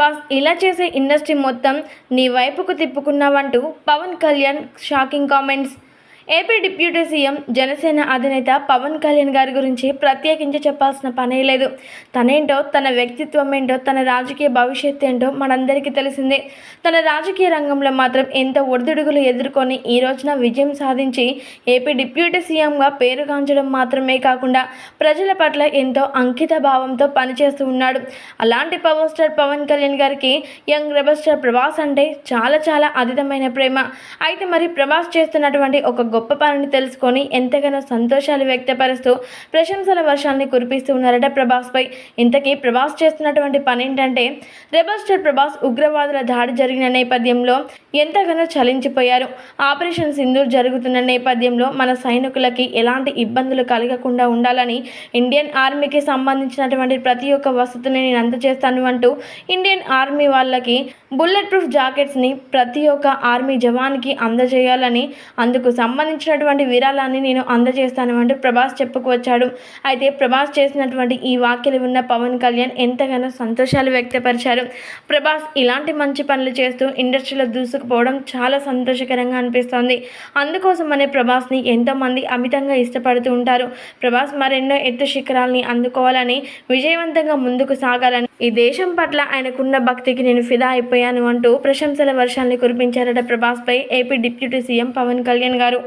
ప్రభాస్ ఇలా చేసే ఇండస్ట్రీ మొత్తం నీ వైపుకు తిప్పుకున్నావంటూ Pawan Kalyan shocking comments. AP deputy CM Janasena అధినేత పవన్ కళ్యాణ్ గారి గురించి ప్రత్యేకించి చెప్పాల్సిన పనే లేదు. తనేంటో, తన వ్యక్తిత్వం ఏంటో, తన రాజకీయ భవిష్యత్తు ఏంటో మనందరికీ తెలిసిందే. తన రాజకీయ రంగంలో మాత్రం ఎంత ఒడిదుడుగులు ఎదుర్కొని ఈ రోజున విజయం సాధించి ఏపీ డిప్యూటీ సీఎంగా పేరుగాంచడం మాత్రమే కాకుండా ప్రజల పట్ల ఎంతో అంకిత భావంతో పనిచేస్తూ ఉన్నాడు. అలాంటి పవర్ స్టార్ పవన్ కళ్యాణ్ గారికి యంగ్ రెబల్ స్టార్ ప్రభాస్ అంటే చాలా అధితమైన ప్రేమ. అయితే మరి ప్రభాస్ చేస్తున్నటువంటి ఒక గొప్ప పనిని తెలుసుకొని ఎంతగానో సంతోషాలు వ్యక్తపరుస్తూ ప్రశంసల వర్షాన్ని కురిపిస్తూ ఉన్నారట ప్రభాస్ పై. ఇంతకీ ప్రభాస్ చేస్తున్నటువంటి పని ఏంటంటే, రెబల్ స్టార్ ప్రభాస్ ఉగ్రవాదుల దాడి జరిగిన నేపథ్యంలో ఎంతగానో చలించిపోయారు. ఆపరేషన్ సింధూర్ జరుగుతున్న నేపథ్యంలో మన సైనికులకి ఎలాంటి ఇబ్బందులు కలగకుండా ఉండాలని ఇండియన్ ఆర్మీకి సంబంధించినటువంటి ప్రతి ఒక్క వసతిని నేను అందజేస్తాను అంటూ ఇండియన్ ఆర్మీ వాళ్ళకి బుల్లెట్ ప్రూఫ్ జాకెట్స్ని ప్రతి ఒక్క ఆర్మీ జవాన్కి అందజేయాలని, అందుకు సంబంధించినటువంటి విరాళాన్ని నేను అందజేస్తాను అంటూ ప్రభాస్ చెప్పుకువచ్చాడు. అయితే ప్రభాస్ చేసినటువంటి ఈ వ్యాఖ్యలు ఉన్న పవన్ కళ్యాణ్ ఎంతగానో సంతోషాలు వ్యక్తపరిచారు. ప్రభాస్ ఇలాంటి మంచి పనులు చేస్తూ ఇండస్ట్రీలో దూసుకుపోవడం చాలా సంతోషకరంగా అనిపిస్తోంది. అందుకోసమనే ప్రభాస్ని ఎంతోమంది అమితంగా ఇష్టపడుతూ ఉంటారు. ప్రభాస్ మరెన్నో ఎత్తు శిఖరాల్ని అందుకోవాలని, విజయవంతంగా ముందుకు సాగాలని, ఈ దేశం పట్ల ఆయనకున్న భక్తికి నేను ఫిదా అయిపోయాను అంటూ ప్రశంసల వర్షాన్ని కురిపించారట ప్రభాస్ పై AP deputy CM Pawan Kalyan గారు.